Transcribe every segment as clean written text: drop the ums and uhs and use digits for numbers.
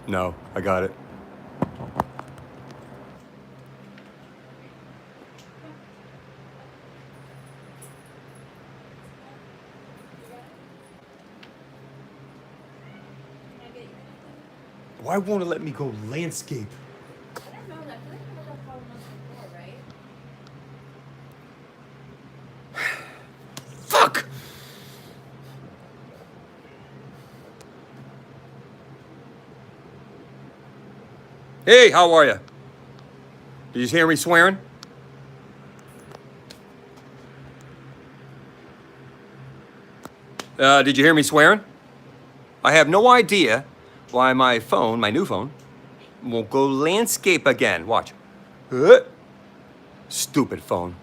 No, I got it. Why won't it let me go landscape? I don't know. I feel like we had that problem once before, right? Fuck! Hey, how are you? Did you hear me swearing? Did you hear me swearing? I have no idea why my phone, my new phone, won't go landscape again. Watch. Stupid phone.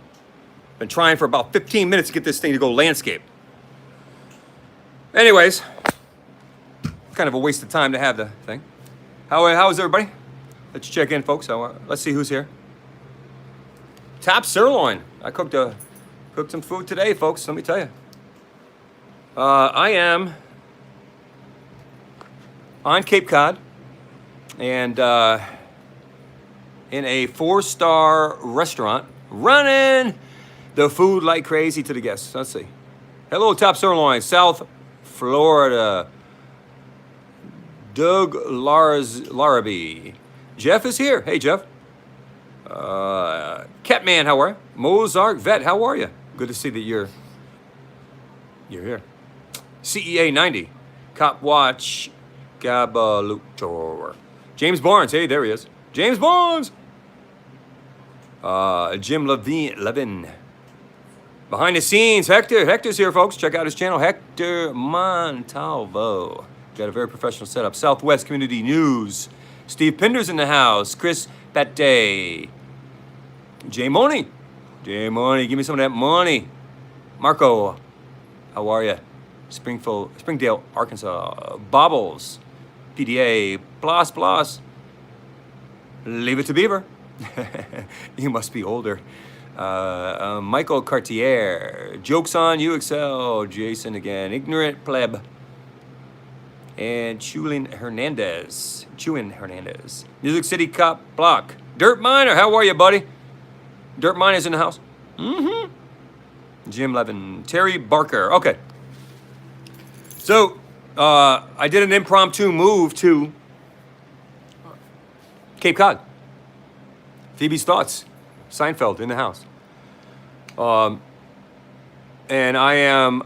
Been trying for about 15 minutes to get this thing to go landscape. Anyways, kind of a waste of time to have the thing. How is everybody? Let's check in, folks. Let's see who's here. Top sirloin. I cooked some food today, folks. Let me tell you. I am on Cape Cod and in a 4-star restaurant, running the food like crazy to the guests. Let's see. Hello, Top Sirloin, South Florida. Doug Larrabee. Jeff is here. Hey, Jeff. Catman, how are you? Mozart Vet, how are you? Good to see that you're here. CEA 90. Cop Watch Gabalutor. James Barnes, hey, there he is. James Barnes! Jim Levin. Behind the scenes, Hector. Hector's here, folks. Check out his channel, Hector Montalvo. Got a very professional setup. Southwest Community News. Steve Pinder's in the house. Chris Pate. Jay Money. Jay Money, give me some of that money. Marco, how are you? Springdale, Arkansas. Bobbles. PDA. Plus. Leave it to Beaver. You must be older. Michael Cartier. Jokes on UXL. Jason again. Ignorant Pleb. And Chewin Hernandez. Music City Cop Block. Dirt Miner, how are you, buddy? Dirt Miner's in the house. Mm-hmm. Jim Levin. Terry Barker. Okay. So, I did an impromptu move to Cape Cod. Phoebe's Thoughts. Seinfeld in the house. And I am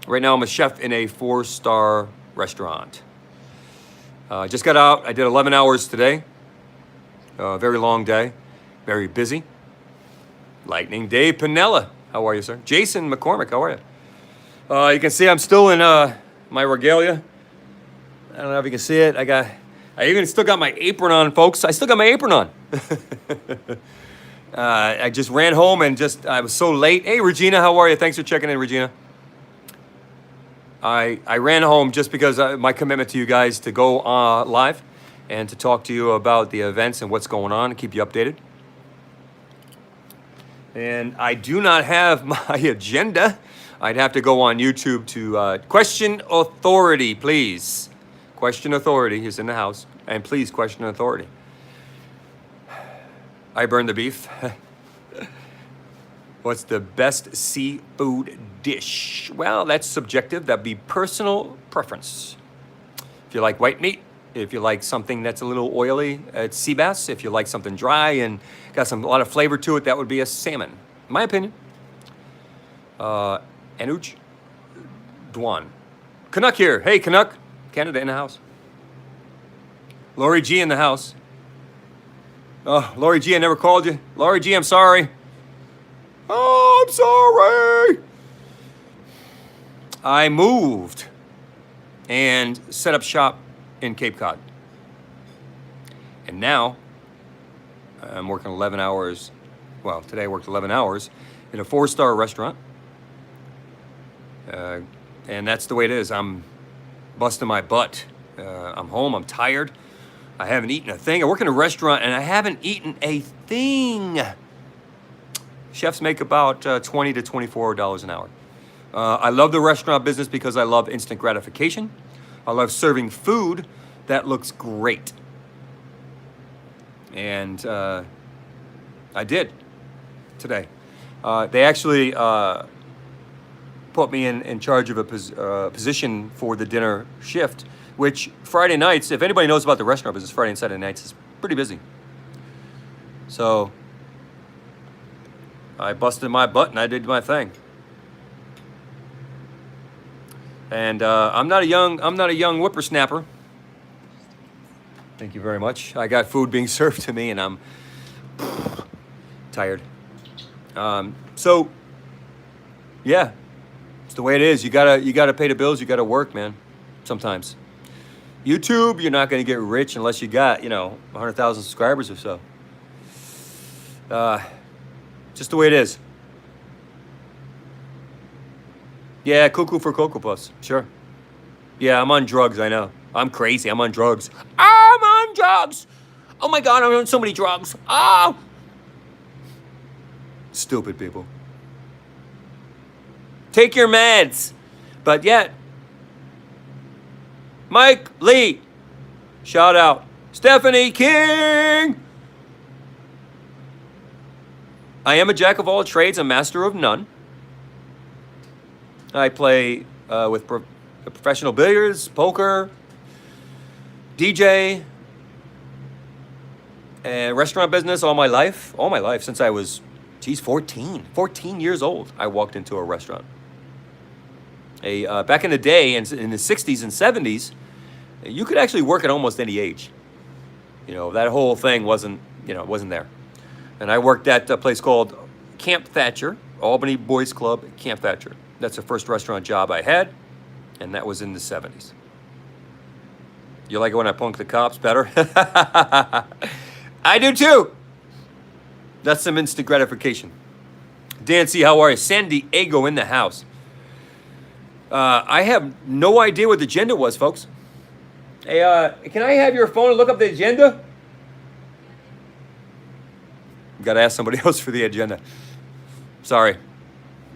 right now I'm a chef in a 4-star restaurant. Just got out. I did 11 hours today. Very long day. Very busy. Lightning Dave Pinella. How are you, sir? Jason McCormick. How are you? You can see I'm still in my regalia. I don't know if you can see it. I even still got my apron on, folks. I still got my apron on. I just ran home and I was so late. Hey, Regina, how are you? Thanks for checking in, Regina. I ran home just because my commitment to you guys to go live and to talk to you about the events and what's going on and keep you updated. And I do not have my agenda. I'd have to go on YouTube to question authority, please. Question authority is in the house. And please question authority. I burn the beef. What's the best seafood dish? Well, that's subjective. That'd be personal preference. If you like white meat, if you like something that's a little oily, it's sea bass. If you like something dry and got a lot of flavor to it, that would be a salmon. In my opinion. Anuj Dwan. Canuck here. Hey, Canuck. Canada in the house. Lori G in the house. Oh, Lori G, I never called you. Lori G, I'm sorry. Oh, I'm sorry. I moved and set up shop in Cape Cod. And now I'm working 11 hours. Well, today I worked 11 hours in a 4-star restaurant. And that's the way it is. I'm busting my butt. I'm home. I'm tired. I haven't eaten a thing. I work in a restaurant and I haven't eaten a thing. Chefs make about $20 to $24 an hour. I love the restaurant business because I love instant gratification. I love serving food that looks great. And I did today. They actually put me in charge of a position for the dinner shift, which Friday nights, if anybody knows about the restaurant business, Friday and Saturday nights is pretty busy. So I busted my butt and I did my thing. And I'm not a young whippersnapper. Thank you very much. I got food being served to me and I'm tired. So yeah, it's the way it is. You gotta pay the bills. You gotta work, man. Sometimes. YouTube, you're not gonna get rich unless you got 100,000 subscribers or so. Just the way it is. Yeah, cuckoo for Cocoa Puffs. Sure. Yeah, I'm on drugs, I know. I'm crazy. I'm on drugs. I'm on drugs. Oh my God, I'm on so many drugs. Oh. Stupid people. Take your meds. But yet, Mike Lee. Shout out. Stephanie King. I am a jack of all trades, a master of none. I play with professional billiards, poker, DJ, and restaurant business all my life. All my life, since I was, 14. 14 years old, I walked into a restaurant. Back in the day, in the 60s and 70s, you could actually work at almost any age. That whole thing wasn't there. And I worked at a place called Camp Thatcher, Albany Boys Club, Camp Thatcher. That's the first restaurant job I had, and that was in the 70s. You like it when I punk the cops better? I do too. That's some instant gratification. Dan C., how are you? San Diego in the house. I have no idea what the agenda was, folks. Hey, can I have your phone and look up the agenda? Got to ask somebody else for the agenda. Sorry.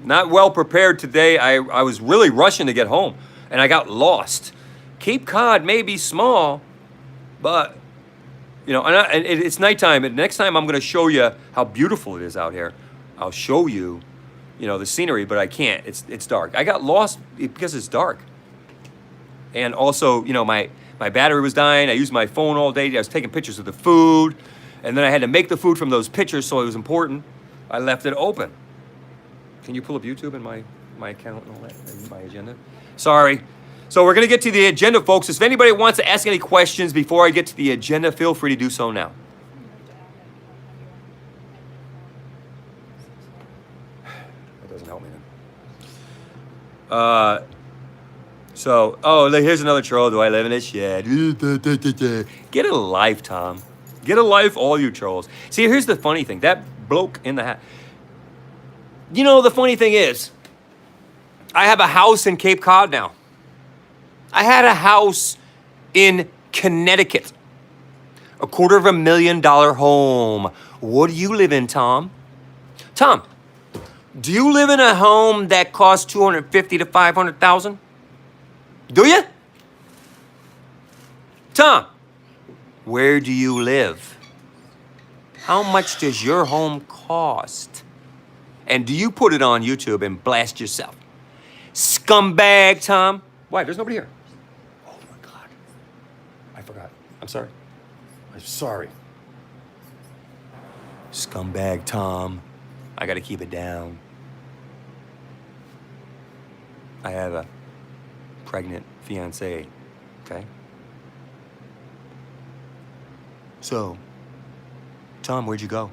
Not well prepared today. I was really rushing to get home, and I got lost. Cape Cod may be small, but, and it's nighttime. And next time I'm going to show you how beautiful it is out here. I'll show you, the scenery, but I can't. It's dark. I got lost because it's dark. And also, my battery was dying. I used my phone all day. I was taking pictures of the food. And then I had to make the food from those pictures, so it was important. I left it open. Can you pull up YouTube in my account and all that, and my agenda? Sorry. So we're going to get to the agenda, folks. If anybody wants to ask any questions before I get to the agenda, feel free to do so now. That doesn't help me then. Here's another troll. Do I live in a shed? Get a life, Tom. Get a life, all you trolls. See, here's the funny thing. That bloke in the hat. The funny thing is, I have a house in Cape Cod now. I had a house in Connecticut. A $250,000 home. What do you live in, Tom? Tom, do you live in a home that costs $250,000 to $500,000? Do you? Tom, where do you live? How much does your home cost? And do you put it on YouTube and blast yourself? Scumbag, Tom. Why? There's nobody here. Oh my God. I forgot. I'm sorry. I'm sorry. Scumbag, Tom. I gotta keep it down. I have a pregnant fiance, okay? So, Tom, where'd you go?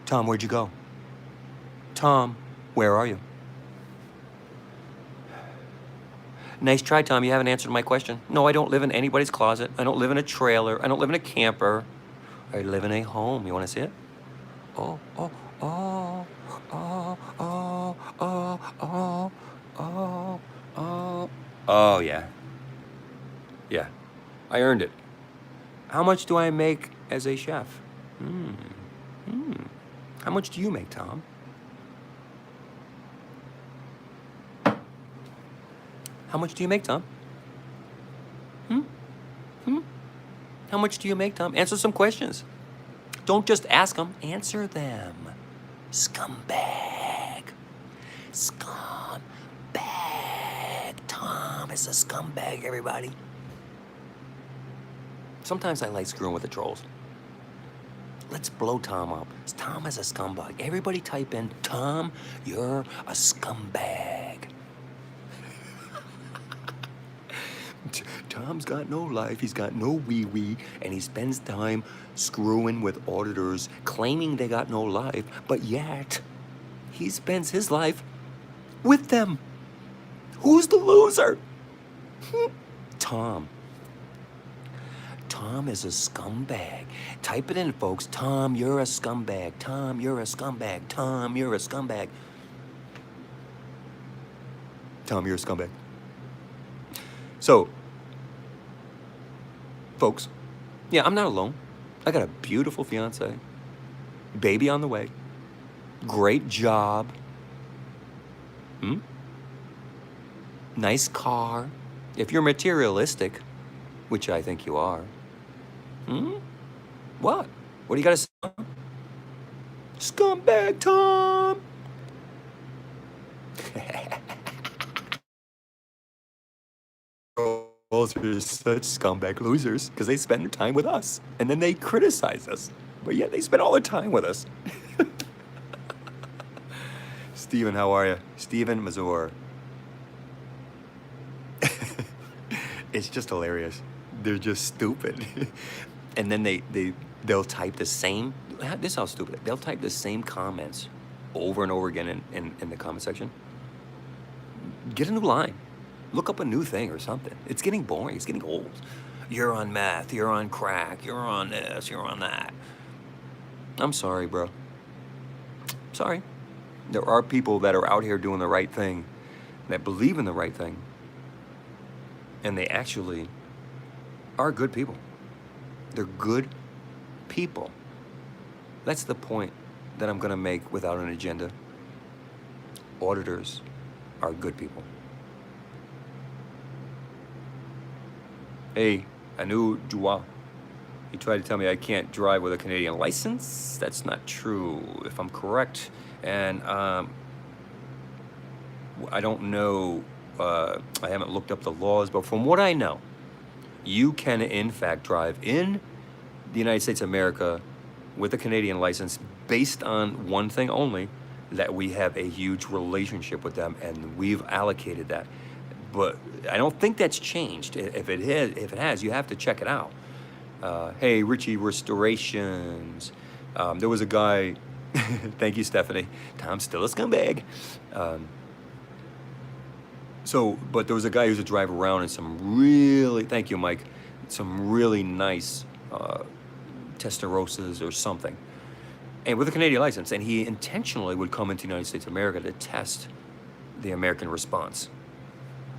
Tom, where'd you go? Tom, where are you? Nice try, Tom. You haven't answered my question. No, I don't live in anybody's closet. I don't live in a trailer. I don't live in a camper. I live in a home. You want to see it? Oh, oh, oh, oh, oh, oh, oh, oh, oh. Oh, yeah. Yeah. I earned it. How much do I make as a chef? How much do you make, Tom? How much do you make, Tom? How much do you make, Tom? Answer some questions. Don't just ask them, answer them. Scumbag. Scumbag. Tom is a scumbag, everybody. Sometimes I like screwing with the trolls. Let's blow Tom up. Tom is a scumbag. Everybody type in, Tom, you're a scumbag. Tom's got no life, he's got no wee-wee, and he spends time screwing with auditors, claiming they got no life, but yet he spends his life with them. Who's the loser? Tom. Tom is a scumbag. Type it in, folks. Tom, you're a scumbag. Tom, you're a scumbag. Tom, you're a scumbag. Tom, you're a scumbag. So, folks, yeah, I'm not alone. I got a beautiful fiance, baby on the way, great job, nice car. If you're materialistic, which I think you are, what? What do you got to say? Scumbag Tom! Trolls are such scumbag losers because they spend their time with us and then they criticize us, but yet they spend all their time with us. Steven, how are you? Steven Mazur. It's just hilarious. They're just stupid. And then they'll type the same, this is how stupid, they'll type the same comments over and over again in the comment section. Get a new line. Look up a new thing or something. It's getting boring. It's getting old. You're on meth. You're on crack. You're on this. You're on that. I'm sorry, bro. Sorry. There are people that are out here doing the right thing, that believe in the right thing, and they actually are good people. They're good people. That's the point that I'm going to make without an agenda. Auditors are good people. Hey, Anu Dua. He tried to tell me I can't drive with a Canadian license. That's not true, if I'm correct. And I don't know, I haven't looked up the laws, but from what I know, you can in fact drive in the United States of America with a Canadian license based on one thing only, that we have a huge relationship with them and we've allocated that. But I don't think that's changed. If it has, you have to check it out. Hey, Richie Restorations. There was a guy, thank you, Stephanie. Tom's still a scumbag. But there was a guy who used to drive around in some really, thank you, Mike, some really nice Testarossas or something, and with a Canadian license. And he intentionally would come into the United States of America to test the American response.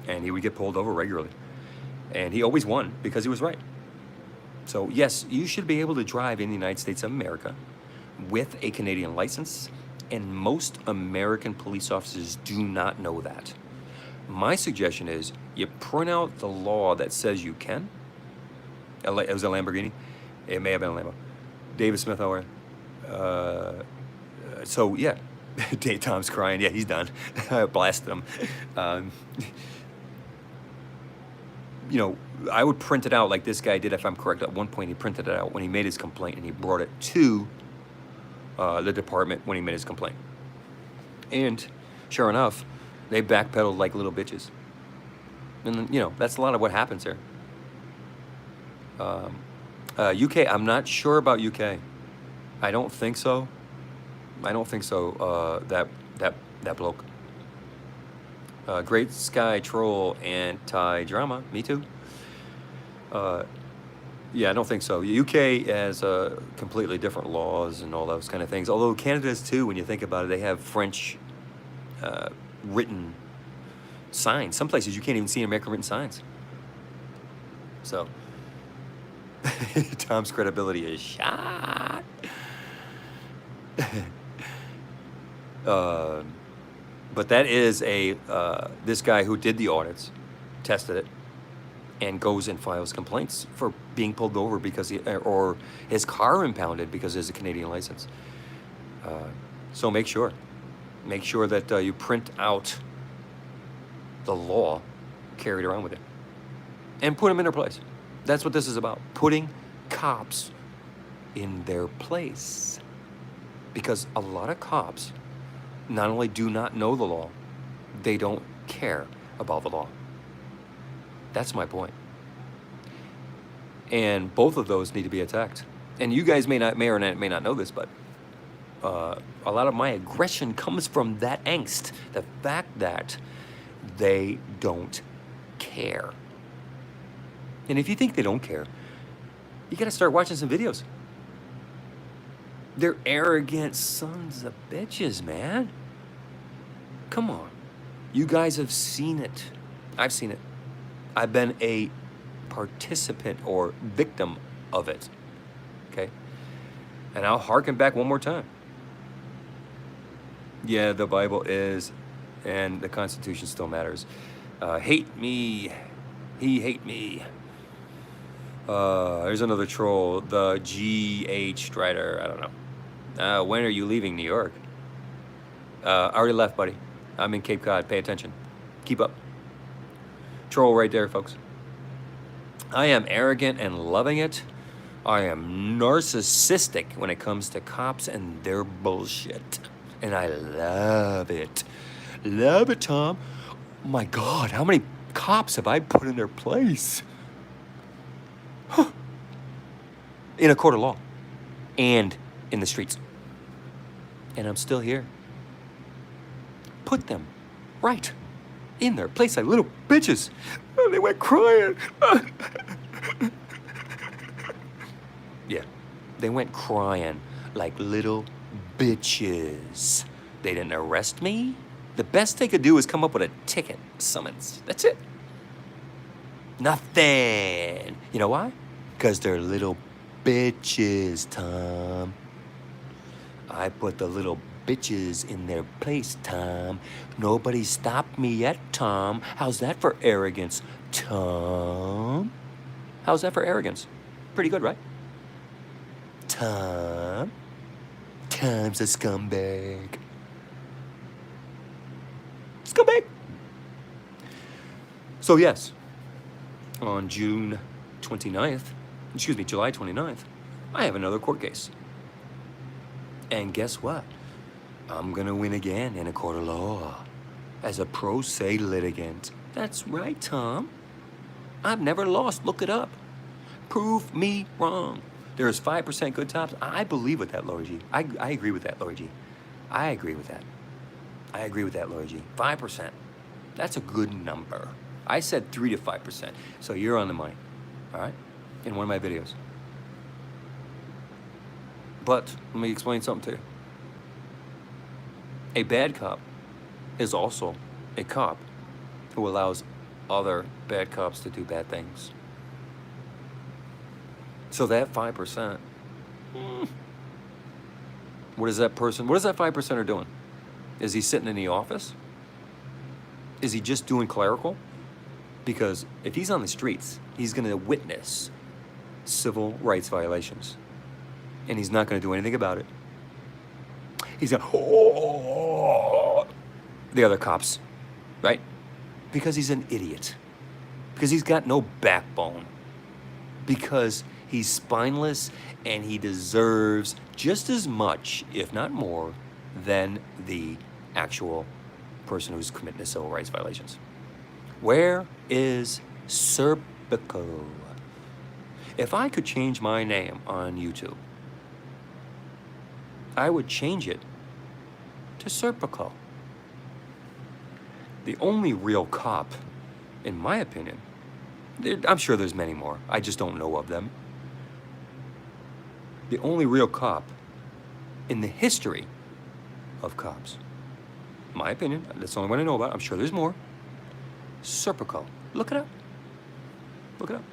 And he would get pulled over regularly. And he always won because he was right. So yes, you should be able to drive in the United States of America with a Canadian license. And most American police officers do not know that. My suggestion is you print out the law that says you can. It was a Lamborghini. It may have been a Lambo. David Smith, how are you? So yeah, Dave Tom's crying. Yeah, he's done. I blasted him. You know, I would print it out like this guy did, if I'm correct. At one point, he printed it out when he made his complaint, and he brought it to the department when he made his complaint. And sure enough, they backpedaled like little bitches. And, you know, that's a lot of what happens here. UK, I'm not sure about UK. I don't think so. That bloke. Great Sky Troll anti-drama. Me too. Yeah, I don't think so. UK has completely different laws and all those kind of things. Although Canada is too, when you think about it. They have French written signs. Some places you can't even see American written signs. So, Tom's credibility is shot. But that is this guy who did the audits, tested it, and goes and files complaints for being pulled over because or his car impounded because there's a Canadian license. So make sure that you print out the law, carry it around with you, and put them in their place. That's what this is about, putting cops in their place. Because a lot of cops not only do not know the law, they don't care about the law. That's my point. And both of those need to be attacked. And you guys may or may not know this, but a lot of my aggression comes from that angst. The fact that they don't care. And if you think they don't care, you got to start watching some videos. They're arrogant sons of bitches, man. Come on. You guys have seen it. I've seen it. I've been a participant or victim of it. Okay? And I'll harken back one more time. Yeah, the Bible is, and the Constitution still matters. Hate me. He hate me. There's another troll, the GH Strider. I don't know. When are you leaving New York? I already left, buddy. I'm in Cape Cod. Pay attention. Keep up. Troll right there, folks. I am arrogant and loving it. I am narcissistic when it comes to cops and their bullshit. And I love it. Love it, Tom. Oh my God, how many cops have I put in their place? Huh. In a court of law. And in the streets. And I'm still here. Put them right in their place like little bitches. Oh, they went crying. Yeah, they went crying like little bitches. They didn't arrest me. The best they could do is come up with a ticket, summons. That's it. Nothing. You know why? Because they're little bitches, Tom. I put the little bitches in their place, Tom. Nobody stopped me yet, Tom. How's that for arrogance, Tom? How's that for arrogance? Pretty good, right? Tom. Tom's a scumbag. Scumbag. So yes, on July 29th, I have another court case. And guess what? I'm gonna win again in a court of law as a pro se litigant. That's right, Tom. I've never lost. Look it up. Prove me wrong. There's 5% good cops. I believe with that, Lori G. I agree with that, Lori G. I agree with that. I agree with that, Lori G. 5%. That's a good number. I said 3 to 5%. So you're on the money. All right? In one of my videos. But let me explain something to you. A bad cop is also a cop who allows other bad cops to do bad things. So that 5%, what is that 5% are doing? Is he sitting in the office? Is he just doing clerical? Because if he's on the streets, he's going to witness civil rights violations. And he's not going to do anything about it. He's going to, the other cops, right? Because he's an idiot. Because he's got no backbone. Because he's spineless and he deserves just as much, if not more, than the actual person who's committing the civil rights violations. Where is Serpico? If I could change my name on YouTube, I would change it to Serpico. The only real cop, in my opinion, I'm sure there's many more, I just don't know of them. The only real cop in the history of cops, in my opinion, that's the only one I know about, I'm sure there's more, Serpico. Look it up. Look it up.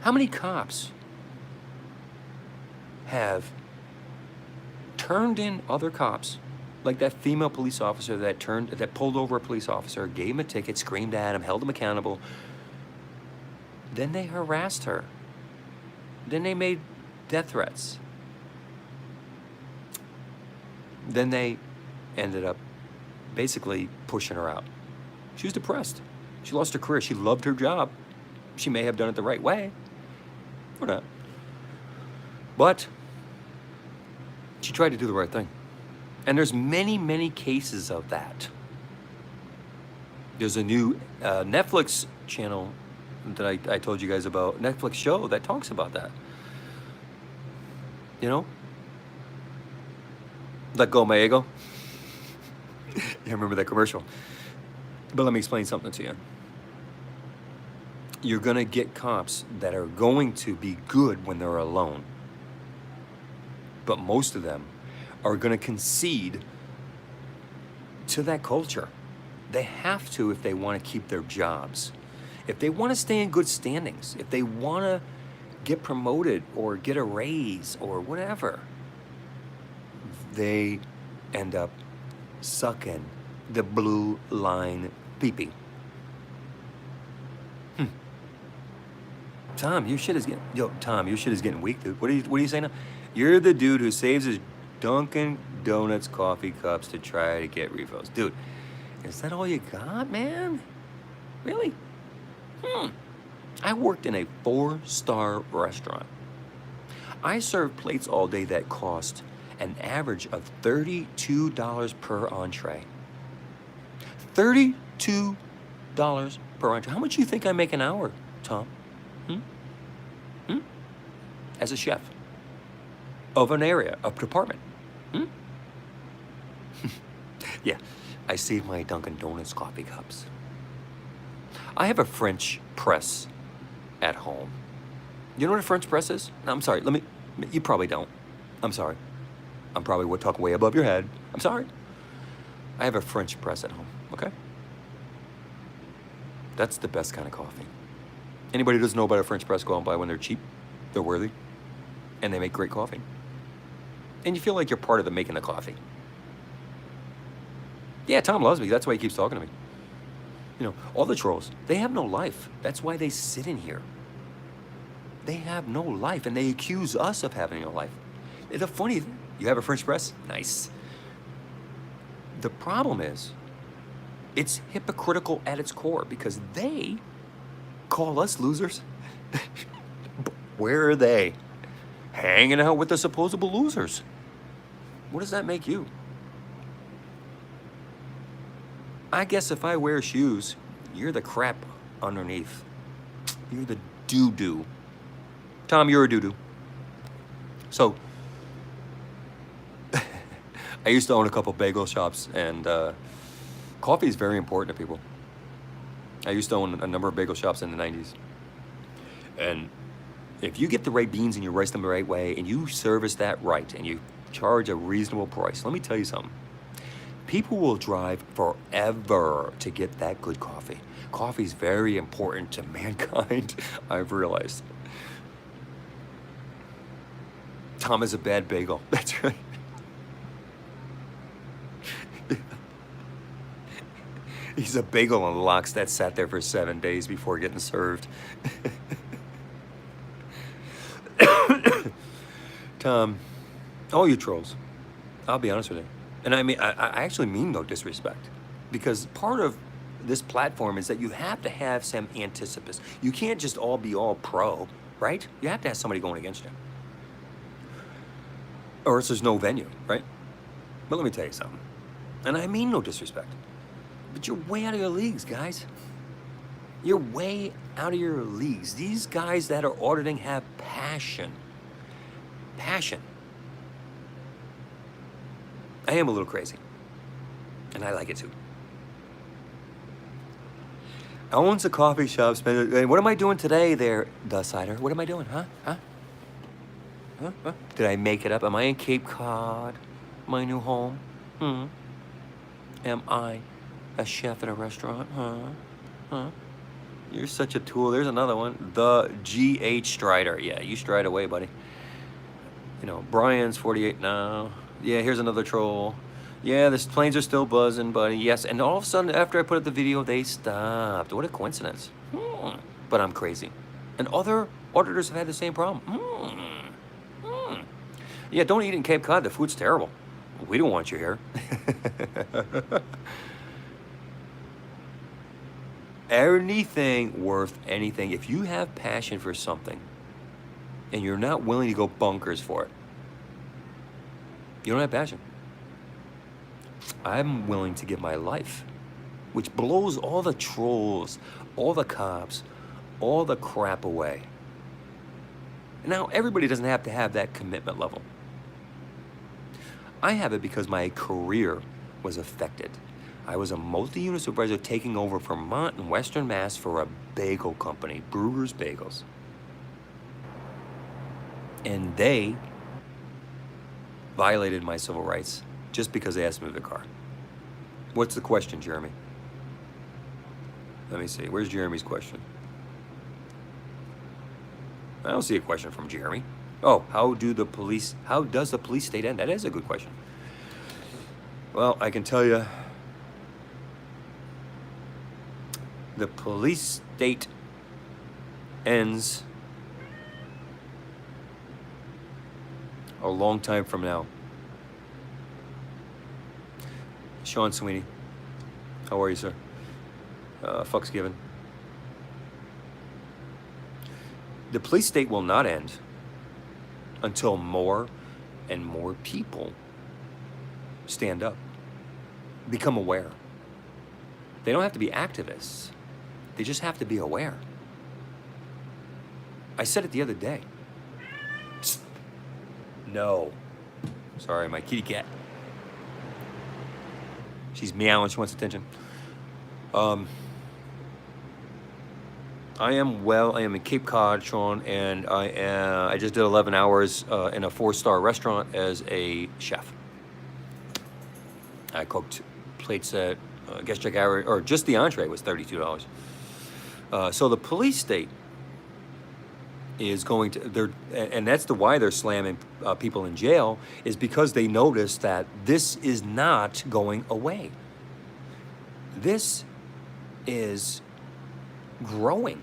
How many cops have turned in other cops, like that female police officer that pulled over a police officer, gave him a ticket, screamed at him, held him accountable, Then they harassed her. Then they made death threats. Then they ended up basically pushing her out. She was depressed. She lost her career. She loved her job. She may have done it the right way or not. But she tried to do the right thing. And there's many, many cases of that. There's a new Netflix channel that I told you guys about, Netflix show that talks about that. You know? Let go, my ego. You remember that commercial? But let me explain something to you. You're going to get cops that are going to be good when they're alone. But most of them are going to concede to that culture. They have to if they want to keep their jobs. If they want to stay in good standings, if they want to get promoted or get a raise or whatever, they end up sucking the blue line pee-pee. Tom, your shit is getting weak, dude. What are you saying now? You're the dude who saves his Dunkin' Donuts coffee cups to try to get refills. Dude, is that all you got, man? Really? I worked in a 4-star restaurant. I served plates all day that cost an average of $32 per entree. $32 per entree. How much do you think I make an hour, Tom? As a chef of an area, a department. Yeah, I saved my Dunkin' Donuts coffee cups. I have a French press at home. You know what a French press is? No, I'm sorry, you probably don't. I'm sorry. I'm probably talking way above your head. I'm sorry. I have a French press at home, okay? That's the best kind of coffee. Anybody who doesn't know about a French press, go out and buy one. They're cheap, they're worthy, and they make great coffee. And you feel like you're part of the making the coffee. Yeah, Tom loves me. That's why he keeps talking to me. You know, all the trolls, they have no life. That's why they sit in here. They have no life, and they accuse us of having no life. The funny thing, you have a French press? Nice. The problem is, it's hypocritical at its core because they call us losers. Where are they? Hanging out with the supposable losers. What does that make you? I guess if I wear shoes, you're the crap underneath. You're the doo-doo. Tom, you're a doo-doo. So, I used to own a couple bagel shops, and coffee is very important to people. I used to own a number of bagel shops in the 90s. And if you get the right beans and you rice them the right way, and you service that right, and you charge a reasonable price, let me tell you something. People will drive forever to get that good coffee. Coffee is very important to mankind, I've realized. Tom is a bad bagel. That's right. He's a bagel on locks that sat there for 7 days before getting served. Tom, all you trolls, I'll be honest with you. And I mean, I actually mean no disrespect. Because part of this platform is that you have to have some anticipants. You can't just be all pro, right? You have to have somebody going against you. Or else there's no venue, right? But let me tell you something. And I mean no disrespect. But you're way out of your leagues, guys. You're way out of your leagues. These guys that are auditing have passion. Passion. I am a little crazy. And I like it too. Owns a coffee shop. What am I doing today there, the cider? What am I doing, huh? Did I make it up? Am I in Cape Cod? My new home? Am I a chef at a restaurant? You're such a tool. There's another one. The G.H. Strider. Yeah, you stride away, buddy. You know, Brian's 48 now. Yeah, here's another troll. Yeah, the planes are still buzzing, buddy. Yes, and all of a sudden, after I put up the video, they stopped. What a coincidence. But I'm crazy. And other auditors have had the same problem. Yeah, don't eat in Cape Cod. The food's terrible. We don't want you here. Anything worth anything, if you have passion for something and you're not willing to go bunkers for it, you don't have passion. I'm willing to give my life, which blows all the trolls, all the cops, all the crap away. Now, everybody doesn't have to have that commitment level. I have it because my career was affected. I was a multi-unit supervisor taking over Vermont and Western Mass for a bagel company, Brugger's Bagels. And they violated my civil rights just because they asked me to move the car. What's the question, Jeremy? Let me see. Where's Jeremy's question? I don't see a question from Jeremy. Oh, how does the police state end? That is a good question. Well, I can tell you, the police state ends a long time from now. Sean Sweeney, how are you, sir? Fuck's given. The police state will not end until more and more people stand up, become aware. They don't have to be activists. They just have to be aware. I said it the other day. Psst. No. Sorry, my kitty cat. She's meowing, she wants attention. I am in Cape Cod, Sean, and I just did 11 hours in a 4-star restaurant as a chef. I cooked plates at guest check hour, or just the entree was $32. So the police state is going to, and that's why they're slamming people in jail, is because they notice that this is not going away. This is growing.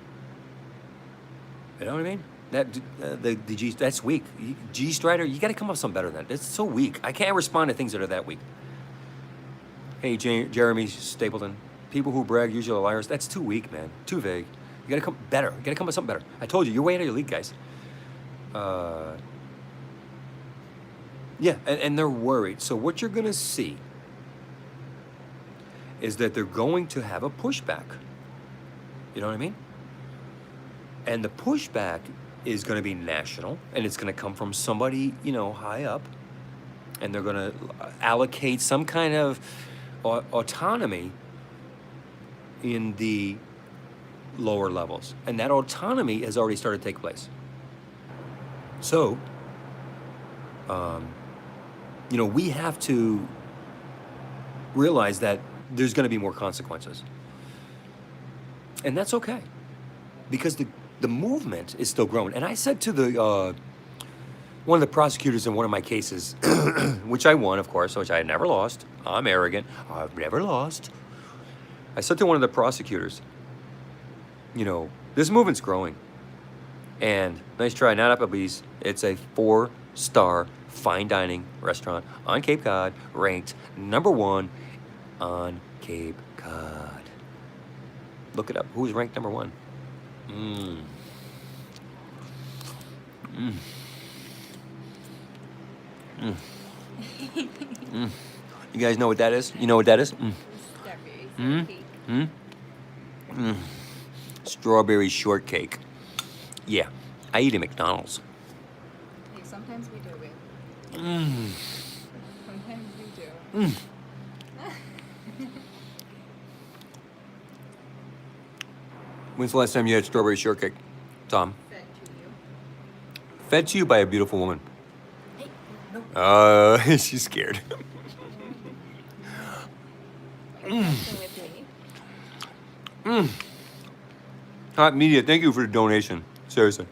You know what I mean? That's weak. G Strider, you got to come up with something better than that. It's so weak. I can't respond to things that are that weak. Hey, Jeremy Stapleton, people who brag usually are liars. That's too weak, man. Too vague. You got to come better. You got to come up with something better. I told you, you're way out of your league, guys. Yeah, and they're worried. So what you're going to see is that they're going to have a pushback. You know what I mean? And the pushback is going to be national, and it's going to come from somebody, high up, and they're going to allocate some kind of autonomy in the lower levels. And that autonomy has already started to take place. So, we have to realize that there's going to be more consequences. And that's okay, because the movement is still growing. And I said to one of the prosecutors in one of my cases, which I won, of course, which I had never lost. I'm arrogant. I've never lost. I said to one of the prosecutors, this movement's growing. And nice try, not Applebee's. It's a 4-star fine dining restaurant on Cape Cod, ranked #1 on Cape Cod. Look it up. Who's ranked #1? You guys know what that is? You know what that is? Strawberry shortcake. Yeah, I eat at McDonald's. Hey, sometimes we do it. Sometimes we do. When's the last time you had strawberry shortcake, Tom? Fed to you. Fed to you by a beautiful woman. Hey, no. She's scared. With me. Hot media, thank you for the donation. Seriously.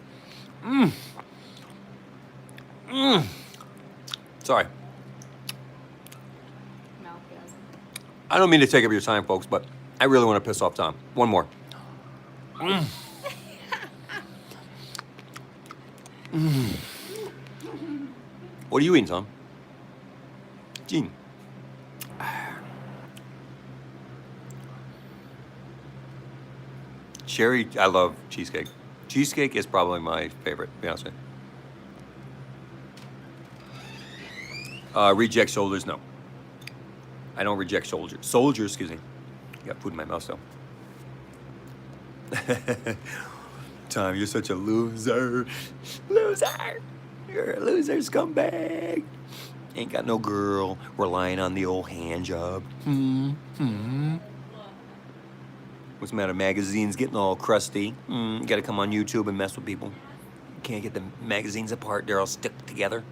Sorry. Mouthgasm. I don't mean to take up your time, folks, but I really want to piss off Tom. One more. What are you eating, Tom? Gene. Cherry, I love cheesecake. Cheesecake is probably my favorite, to be honest with you. Reject shoulders, no. I don't reject soldiers. Soldiers, excuse me. Got food in my mouth still. Tom, you're such a loser. Loser! You're a loser scumbag. Ain't got no girl, relying on the old hand job. What's the matter? Magazines getting all crusty. You gotta come on YouTube and mess with people. You can't get the magazines apart, they're all stuck together.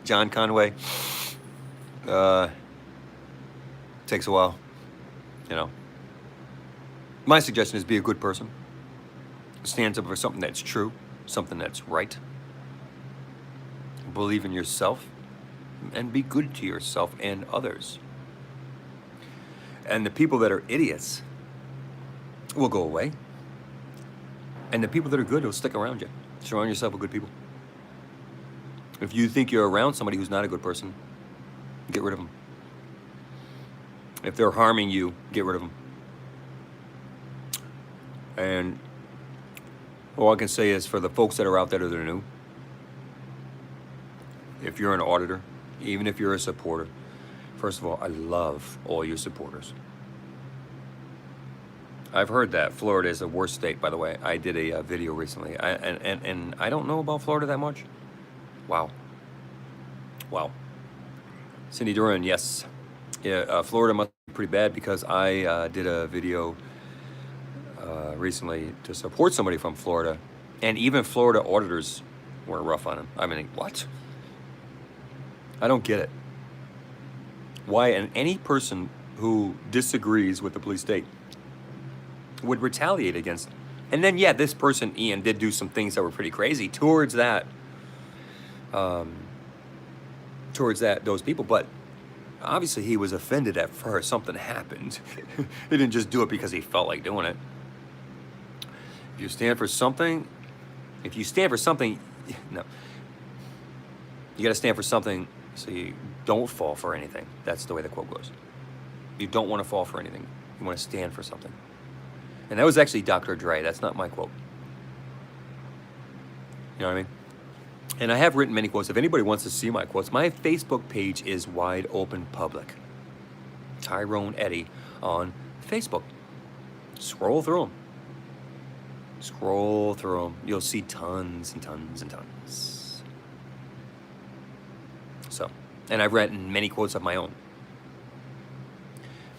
John Conway. Takes a while, you know. My suggestion is be a good person. Stand up for something that's true, something that's right. Believe in yourself and be good to yourself and others. And the people that are idiots will go away. And the people that are good will stick around you. Surround yourself with good people. If you think you're around somebody who's not a good person, get rid of them. If they're harming you, get rid of them. And all I can say is for the folks that are out there that are new, if you're an auditor, even if you're a supporter, first of all, I love all your supporters. I've heard that Florida is the worst state, by the way. I did a video recently, and I don't know about Florida that much. Wow. Wow. Cindy Duran, yes. Yeah, Florida must be pretty bad because I did a video recently to support somebody from Florida, and even Florida auditors were rough on him. I mean, what? I don't get it. Why? And any person who disagrees with the police state would retaliate against them. And then, yeah, this person, Ian, did do some things that were pretty crazy towards those people, but obviously he was offended at first. Something happened. He didn't just do it because he felt like doing it. If you stand for something, no. You got to stand for something so you don't fall for anything. That's the way the quote goes. You don't want to fall for anything. You want to stand for something. And that was actually Dr. Dre. That's not my quote. You know what I mean? And I have written many quotes. If anybody wants to see my quotes, my Facebook page is wide open public. Tyrone Eddy on Facebook. Scroll through them. Scroll through them. You'll see tons and tons and tons. So, and I've written many quotes of my own.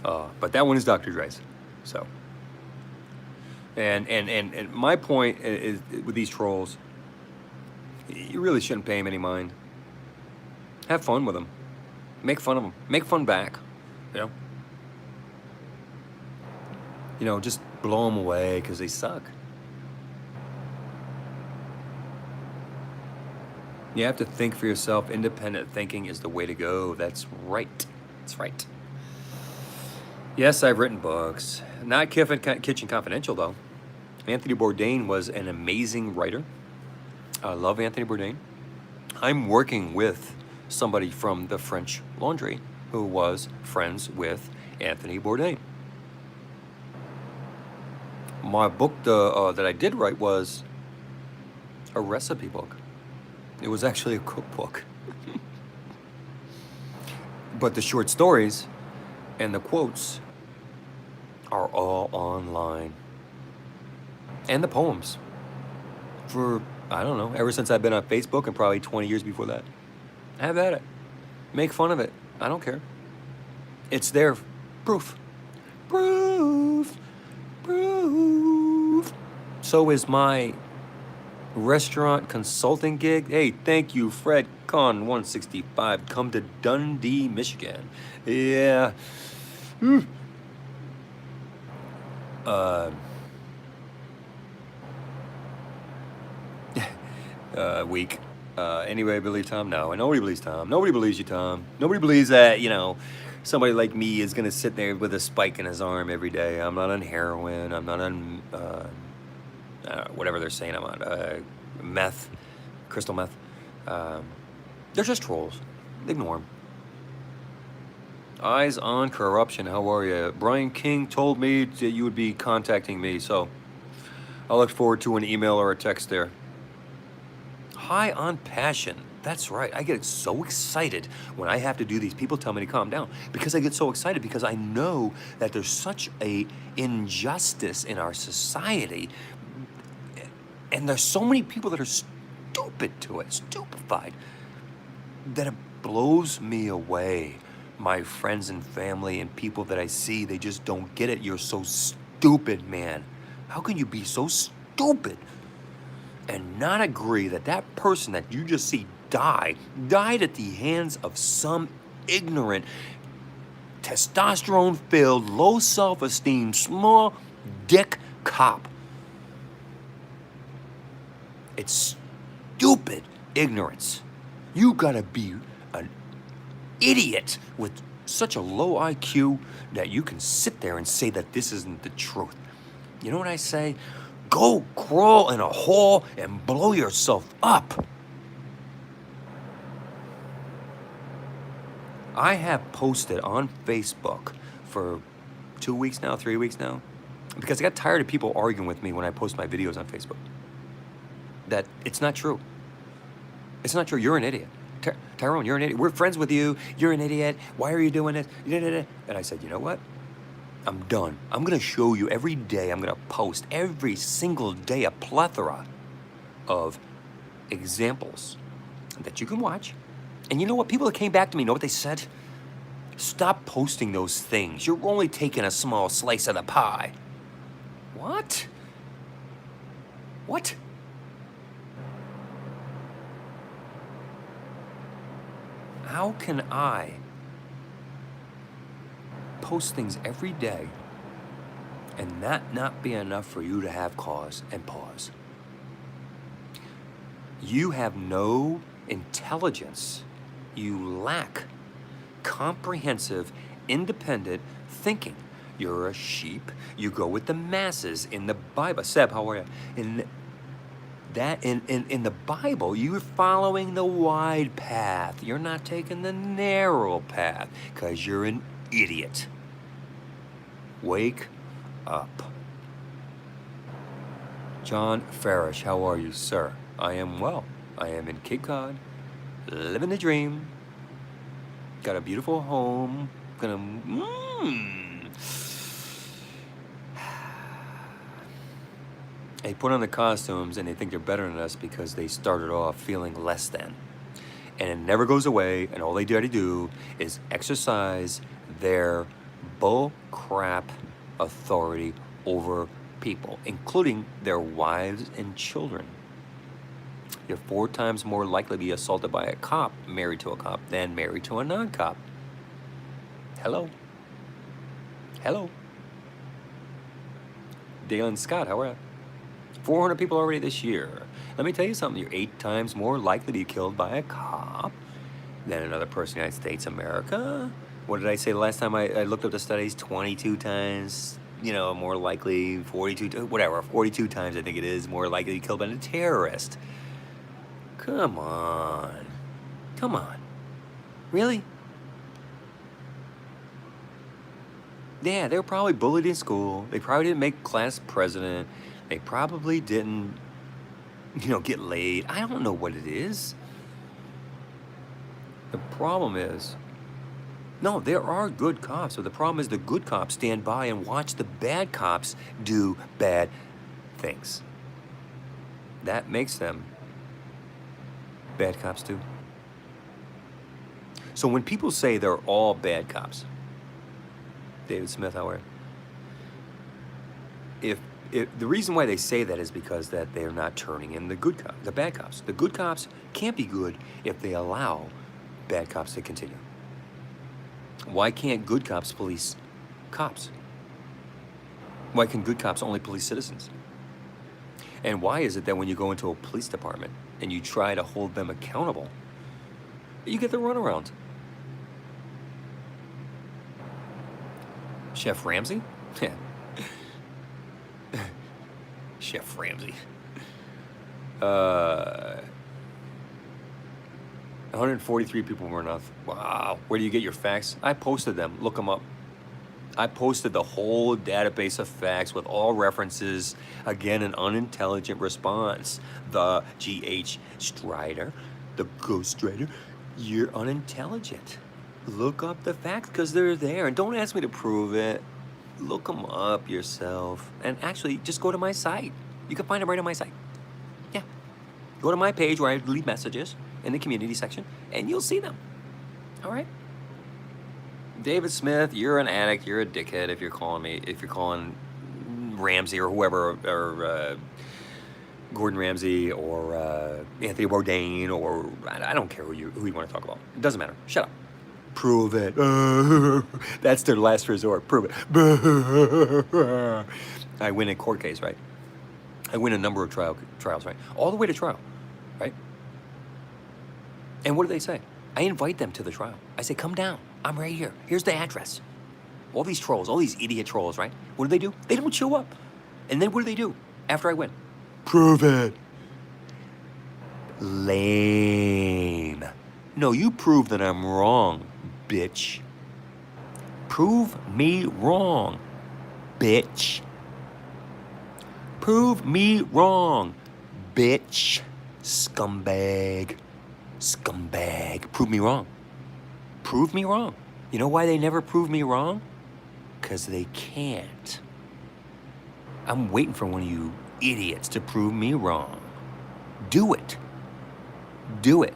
But that one is Dr. Dre's. So, and my point is with these trolls, you really shouldn't pay them any mind. Have fun with them. Make fun of them. Make fun back. You know, just blow them away because they suck. You have to think for yourself. Independent thinking is the way to go. That's right. That's right. Yes, I've written books. Not Kitchen Confidential, though. Anthony Bourdain was an amazing writer. I love Anthony Bourdain. I'm working with somebody from the French Laundry who was friends with Anthony Bourdain. My book that I did write was a recipe book. It was actually a cookbook. But the short stories and the quotes are all online. And the poems. For, I don't know, ever since I've been on Facebook and probably 20 years before that. Have at it. Make fun of it. I don't care. It's there. Proof. Proof. Proof. So is my restaurant consulting gig. Hey, thank you, Fred Con 165. Come to Dundee, Michigan. Yeah. Weak. Anyway, believe Tom? No, nobody believes Tom. Nobody believes you, Tom. Nobody believes that, you know, somebody like me is going to sit there with a spike in his arm every day. I'm not on heroin. I'm not on whatever they're saying I'm on, meth, crystal meth. They're just trolls. Ignore them. Eyes on Corruption, how are you? Brian King told me that you would be contacting me, so I'll look forward to an email or a text there. High on Passion. That's right. I get so excited when I have to do these. People tell me to calm down because I get so excited because I know that there's such a injustice in our society, and there's so many people that are stupid to it, stupefied, that it blows me away. My friends and family and people that I see, they just don't get it. You're so stupid, man. How can you be so stupid and not agree that that person that you just see died at the hands of some ignorant, testosterone-filled, low self-esteem, small dick cop? It's stupid ignorance. You gotta be an idiot with such a low IQ that you can sit there and say that this isn't the truth. You know what I say? Go crawl in a hole and blow yourself up. I have posted on Facebook for 2 weeks now, 3 weeks now, because I got tired of people arguing with me when I post my videos on Facebook. That it's not true. It's not true. You're an idiot. Tyrone, you're an idiot. We're friends with you. You're an idiot. Why are you doing this? And I said, you know what? I'm done. I'm going to show you every day. I'm going to post every single day a plethora of examples that you can watch. And you know what? People that came back to me, know what they said? Stop posting those things. You're only taking a small slice of the pie. What? What? How can I post things every day and that not be enough for you to have cause and pause? You have no intelligence. You lack comprehensive, independent thinking. You're a sheep. You go with the masses in the Bible. Seb, how are you? In the Bible, you're following the wide path. You're not taking the narrow path because you're an idiot. Wake up. John Farish, how are you, sir? I am well. I am in Cape Cod, living the dream. Got a beautiful home. They put on the costumes and they think they're better than us because they started off feeling less than. And it never goes away, and all they try to do is exercise their bull crap authority over people, including their wives and children. You're 4 times more likely to be assaulted by a cop married to a cop than married to a non-cop. Hello. Hello. Dalen Scott, how are you? 400 people already this year. Let me tell you something. You're 8 times more likely to be killed by a cop than another person in the United States, America. What did I say the last time I looked up the studies? 22 times, more likely, 42 times I think it is, more likely to be killed by a terrorist. Come on. Come on. Really? Yeah, they were probably bullied in school. They probably didn't make class president. They probably didn't, get laid. I don't know what it is. The problem is, no, there are good cops. But the problem is the good cops stand by and watch the bad cops do bad things. That makes them bad cops too. So when people say they're all bad cops, David Smith, how are you? If the reason why they say that is because that they're not turning in the good cops, the bad cops. The good cops can't be good if they allow bad cops to continue. Why can't good cops police cops? Why can good cops only police citizens? And why is it that when you go into a police department and you try to hold them accountable, you get the runaround? Chef Ramsay? Chef Jeff Ramsey. 143 people were enough. Wow. Where do you get your facts? I posted them. Look them up. I posted the whole database of facts with all references. Again, an unintelligent response. The G.H. Strider, the ghostwriter, you're unintelligent. Look up the facts because they're there. And don't ask me to prove it. Look them up yourself. And actually, just go to my site. You can find them right on my site. Yeah. Go to my page where I leave messages in the community section, and you'll see them. All right? David Smith, you're an addict. You're a dickhead if you're calling Ramsey or whoever, or Gordon Ramsay or Anthony Bourdain, or I don't care who you want to talk about. It doesn't matter. Shut up. Prove it. That's their last resort. Prove it. I win a court case, right? I win a number of trials, right? All the way to trial, right? And what do they say? I invite them to the trial. I say, come down. I'm right here. Here's the address. All these trolls, all these idiot trolls, right? What do? They don't show up. And then what do after I win? Prove it. Lame. No, you prove that I'm wrong, bitch. Prove me wrong, bitch. Prove me wrong, bitch. Scumbag. Scumbag. Prove me wrong. Prove me wrong. You know why they never prove me wrong? Because they can't. I'm waiting for one of you idiots to prove me wrong. Do it. Do it.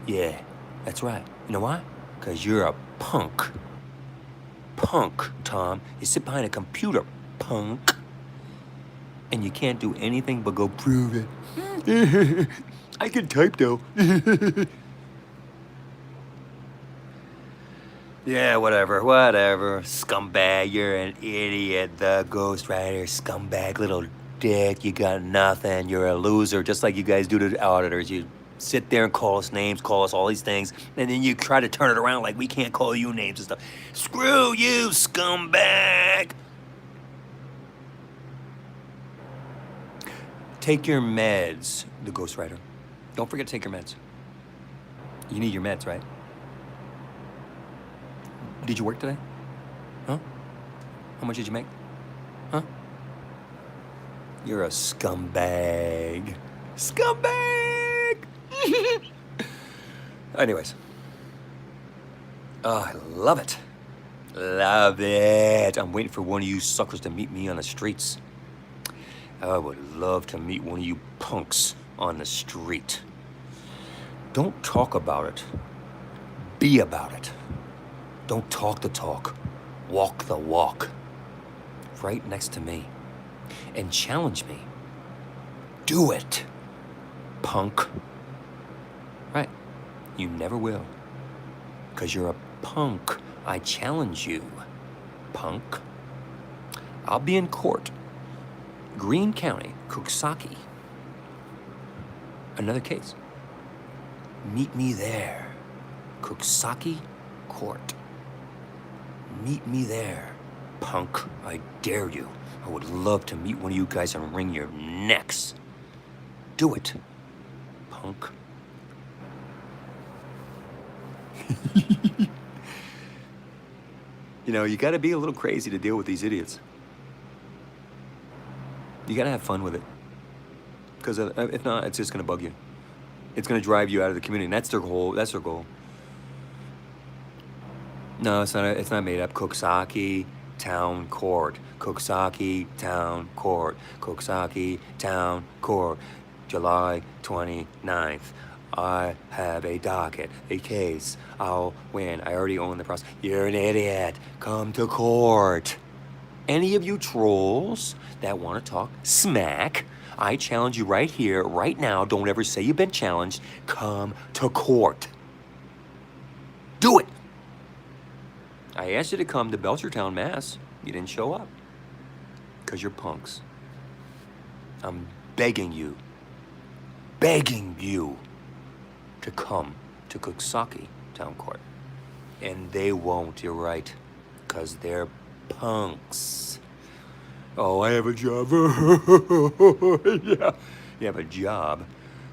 Yeah, that's right. You know why? Because you're a punk. Punk, Tom. You sit behind a computer, punk. And you can't do anything but go prove it. I can type, though. Yeah, whatever. Scumbag, you're an idiot. The ghostwriter, scumbag, little dick. You got nothing. You're a loser, just like you guys do to the auditors. You sit there and call us names, call us all these things, and then you try to turn it around like we can't call you names and stuff. Screw you, scumbag! Take your meds, the ghostwriter. Don't forget to take your meds. You need your meds, right? Did you work today? Huh? How much did you make? Huh? You're a scumbag. Scumbag! Anyways. Oh, I love it. Love it. I'm waiting for one of you suckers to meet me on the streets. I would love to meet one of you punks on the street. Don't talk about it. Be about it. Don't talk the talk. Walk the walk. Right next to me. And challenge me. Do it, punk. Right. You never will. Because you're a punk. I challenge you, punk. I'll be in court. Greene County, Coxsackie. Another case. Meet me there. Coxsackie Court. Meet me there, punk. I dare you. I would love to meet one of you guys and wring your necks. Do it, punk. You know, you gotta be a little crazy to deal with these idiots. You gotta have fun with it. Because if not, it's just gonna bug you. It's gonna drive you out of the community, and that's their goal. That's their goal. No, it's not. It's not made up. Coxsackie Town Court. Coxsackie Town Court. Coxsackie Town Court. July 29th. I have a docket, a case. I'll win. I already own the process. You're an idiot. Come to court. Any of you trolls that want to talk smack, I challenge you right here, right now. Don't ever say you've been challenged. Come to court. Do it. I asked you to come to Belchertown, Mass. You didn't show up. Because you're punks. I'm begging you to come to Coxsackie Town Court. And they won't, you're right. Because they're punks. Oh, I have a job. Yeah. You have a job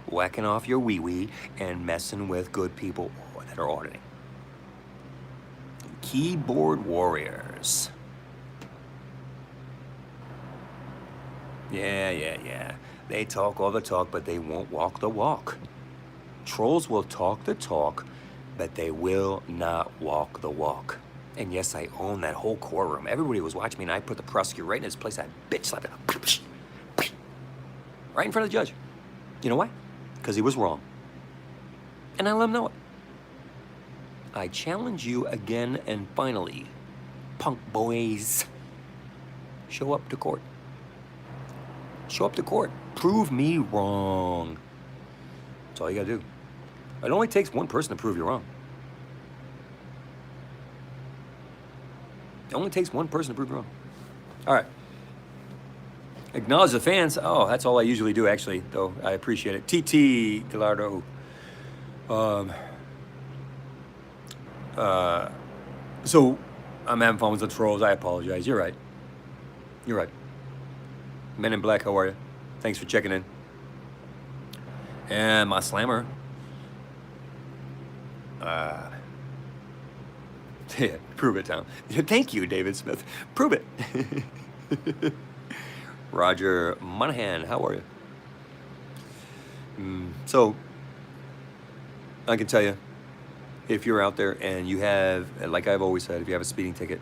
whacking off your wee-wee and messing with good people that are auditing. Keyboard warriors. Yeah. They talk all the talk, but they won't walk the walk. Trolls will talk the talk, but they will not walk the walk. And yes, I own that whole courtroom. Everybody was watching me, and I put the prosecutor right in his place. I bitch slapped him. Right in front of the judge. You know why? Because he was wrong. And I let him know it. I challenge you again and finally, punk boys, show up to court. Show up to court. Prove me wrong. That's all you gotta do. It only takes one person to prove you wrong. It only takes one person to prove you wrong. All right. Acknowledge the fans. Oh, that's all I usually do, actually, though. I appreciate it. TT Gallardo. So I'm having fun with the trolls. I apologize. You're right. You're right. Men in Black, how are you? Thanks for checking in. And my slammer. Yeah, prove it, Tom. Thank you, David Smith. Prove it. Roger Monahan, how are you? So, I can tell you, if you're out there and you have, like I've always said, if you have a speeding ticket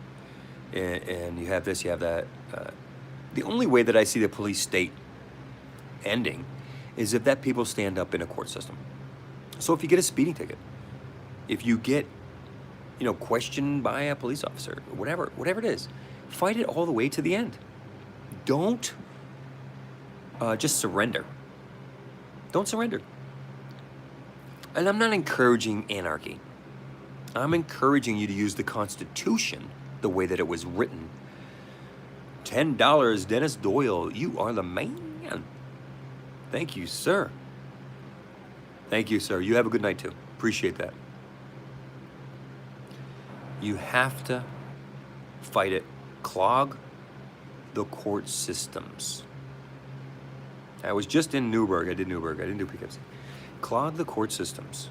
and you have this, you have that, the only way that I see the police state ending is if that people stand up in a court system. So if you get a speeding ticket, if you get, questioned by a police officer, whatever it is, fight it all the way to the end. Don't just surrender. Don't surrender. And I'm not encouraging anarchy. I'm encouraging you to use the Constitution the way that it was written. $10, Dennis Doyle. You are the man. Thank you, sir. Thank you, sir. You have a good night, too. Appreciate that. You have to fight it. Clog the court systems. I was just in Newburgh. I did Newburgh. I didn't do Poughkeepsie. Clog the court systems.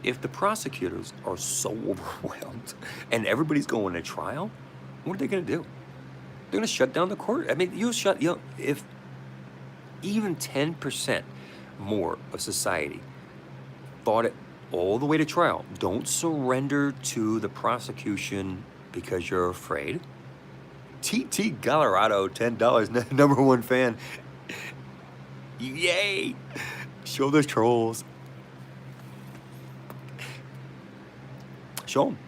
If the prosecutors are so overwhelmed and everybody's going to trial, what are they going to do? They're going to shut down the court. I mean, if even 10% more of society fought it all the way to trial, don't surrender to the prosecution because you're afraid. TT Colorado, $10, number one fan. Yay! Show those trolls. Show them.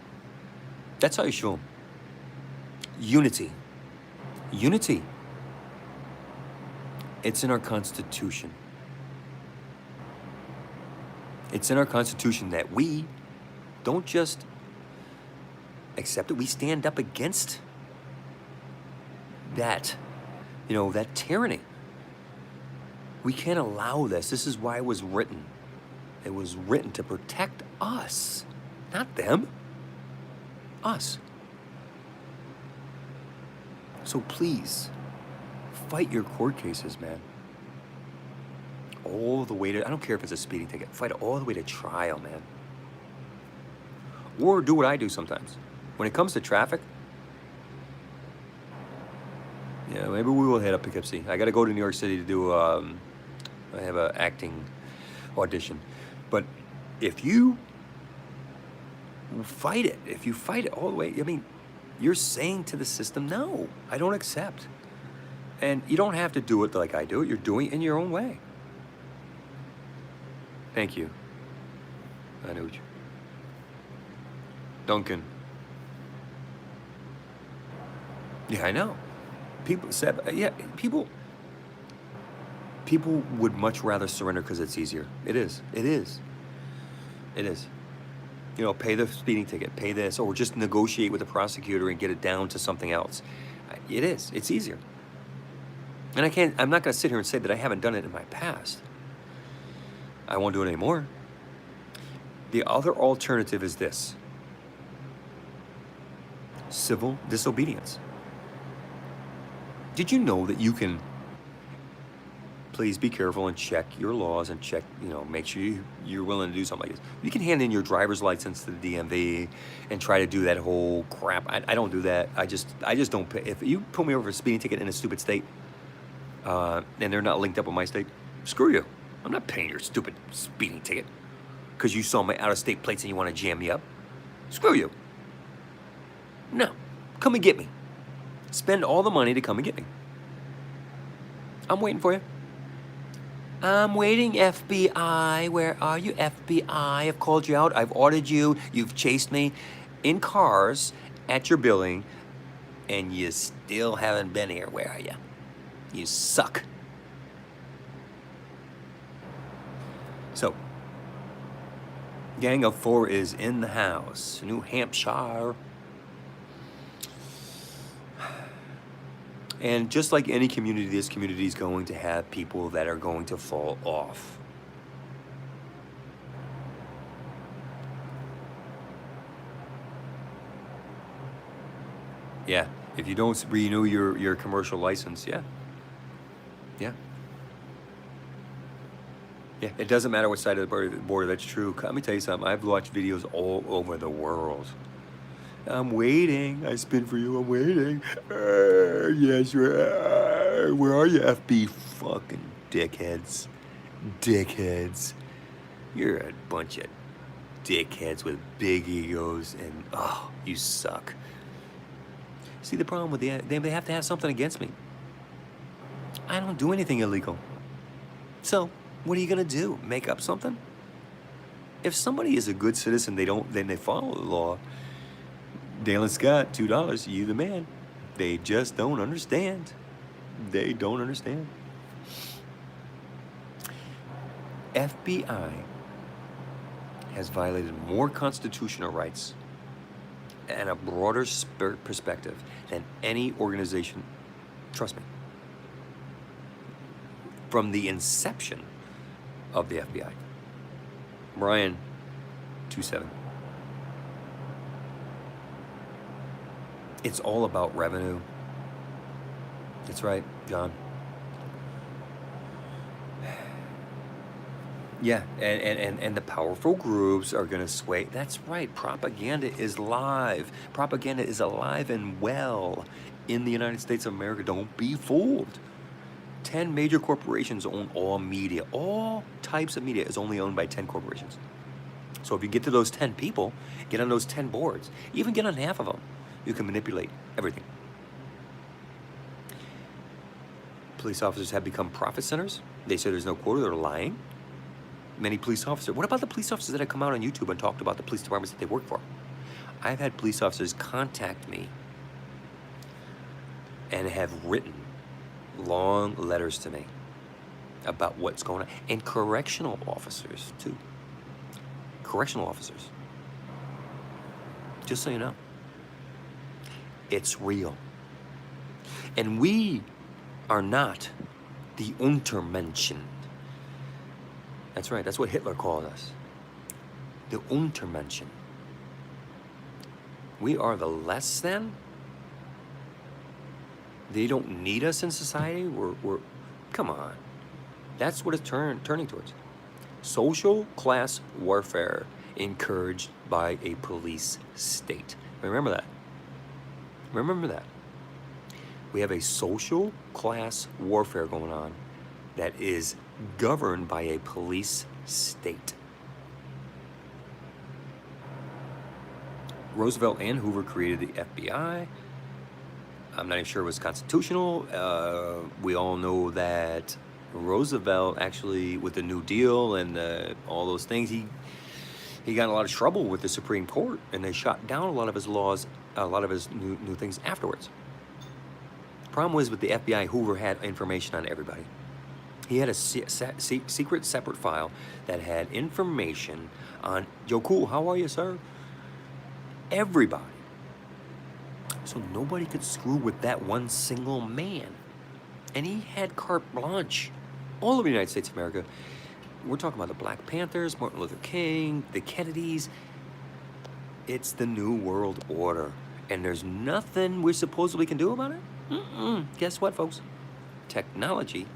That's how you show them. Unity. Unity. It's in our Constitution. It's in our Constitution that we don't just accept it, we stand up against that, that tyranny. We can't allow this. This is why it was written. It was written to protect us, not them, us. So please, fight your court cases, man. All the way to, I don't care if it's a speeding ticket, fight it all the way to trial, man. Or do what I do sometimes. When it comes to traffic, maybe we will head up Poughkeepsie. I got to go to New York City to do, I have an acting audition. But if you fight it all the way, you're saying to the system, no, I don't accept. And you don't have to do it like I do it. You're doing it in your own way. Thank you, Anuj. Duncan. Yeah, I know. People would much rather surrender because it's easier. It is. Pay the speeding ticket, pay this, or just negotiate with the prosecutor and get it down to something else. It is. It's easier. And I'm not going to sit here and say that I haven't done it in my past. I won't do it anymore. The other alternative is this: civil disobedience. Did you know that you can, please be careful and check your laws and check, make sure you're willing to do something like this. You can hand in your driver's license to the DMV and try to do that whole crap. I don't do that. I just don't pay. If you pull me over for a speeding ticket in a stupid state, and they're not linked up with my state, screw you. I'm not paying your stupid speeding ticket because you saw my out-of-state plates and you want to jam me up. Screw you. No, come and get me. Spend all the money to come and get me. I'm waiting for you. I'm waiting, FBI. Where are you, FBI? I've called you out. I've audited you. You've chased me in cars at your building, and you still haven't been here. Where are you? You suck. So, Gang of Four is in the house. New Hampshire. And just like any community, this community is going to have people that are going to fall off. Yeah, if you don't renew your commercial license, yeah. Yeah, it doesn't matter what side of the border, that's true. Let me tell you something, I've watched videos all over the world. I'm waiting. I spin for you. I'm waiting. Yes, where are you, FB? Fucking dickheads. Dickheads. You're a bunch of dickheads with big egos, and you suck. See, the problem with they have to have something against me. I don't do anything illegal. So, what are you gonna do? Make up something? If somebody is a good citizen, then they follow the law. Dale and Scott, $2, you the man. They just don't understand. They don't understand. FBI has violated more constitutional rights and a broader perspective than any organization, trust me, from the inception of the FBI. Brian, 2-7. It's all about revenue. That's right, John. Yeah, and the powerful groups are going to sway. That's right, propaganda is live. Propaganda is alive and well in the United States of America. Don't be fooled. 10 major corporations own all media. All types of media is only owned by 10 corporations. So if you get to those 10 people, get on those 10 boards, even get on half of them, you can manipulate everything. Police officers have become profit centers. They say there's no quota, they're lying. Many police officers, what about the police officers that have come out on YouTube and talked about the police departments that they work for? I've had police officers contact me and have written long letters to me about what's going on. And correctional officers, too. Correctional officers. Just so you know. It's real. And we are not the Untermenschen. That's right, that's what Hitler called us. The Untermenschen. We are the less than. They don't need us in society. We're come on. That's what it's turning towards. Social class warfare encouraged by a police state. Remember that. Remember that. We have a social class warfare going on that is governed by a police state. Roosevelt and Hoover created the FBI. I'm not even sure it was constitutional. We all know that Roosevelt actually, with the New Deal and all those things, he got in a lot of trouble with the Supreme Court, and they shot down a lot of his laws, a lot of his new things afterwards. The problem was with the FBI, Hoover had information on everybody. He had a secret separate file that had information on, Joe Cool, how are you, sir? Everybody. So nobody could screw with that one single man. And he had carte blanche all over the United States of America. We're talking about the Black Panthers, Martin Luther King, the Kennedys. It's the New World Order. And there's nothing we supposedly can do about it. Guess what, folks? Technology,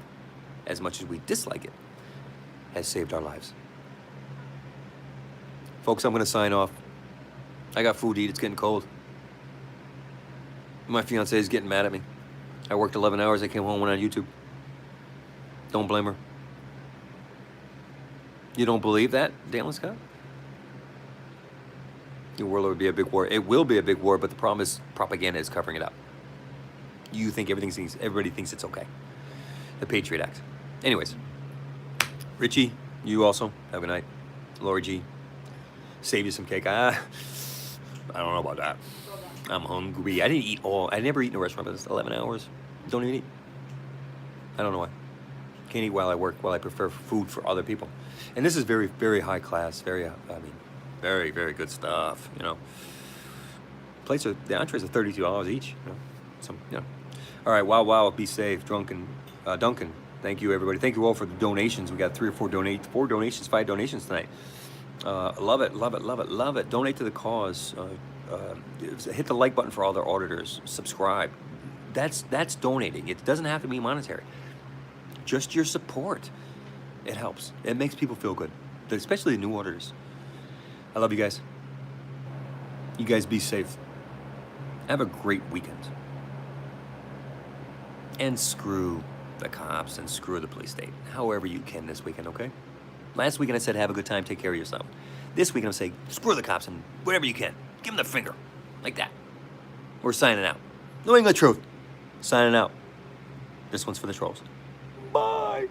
as much as we dislike it, has saved our lives. Folks, I'm going to sign off. I got food to eat. It's getting cold. My fiance is getting mad at me. I worked 11 hours. I came home, went on YouTube. Don't blame her. You don't believe that, Dale and Scott? The world would be a big war. It will be a big war, but the problem is propaganda is covering it up. You think everybody thinks it's okay. The Patriot Act. Anyways, Richie, you also have a good night. Lori G, save you some cake. I don't know about that. I'm hungry. I didn't eat all. I never eat in a restaurant, but it's 11 hours. Don't even eat. I don't know why. Can't eat while I work. While I prefer food for other people. And this is very, very high class. Very, very, very good stuff. You know, the entrees are $32 each. You know, All right, wow. Be safe, Duncan. Thank you, everybody. Thank you all for the donations. We got 5 donations tonight. Love it. Donate to the cause. Hit the like button for all their auditors. Subscribe. That's donating. It doesn't have to be monetary. Just your support. It helps. It makes people feel good, especially the new auditors. I love you guys. You guys be safe. Have a great weekend. And screw the cops and screw the police state. However you can this weekend, okay? Last weekend I said have a good time, take care of yourself. This weekend I'm saying screw the cops and whatever you can. Give them the finger. Like that. We're signing out. New England Truth. Signing out. This one's for the trolls. Bye.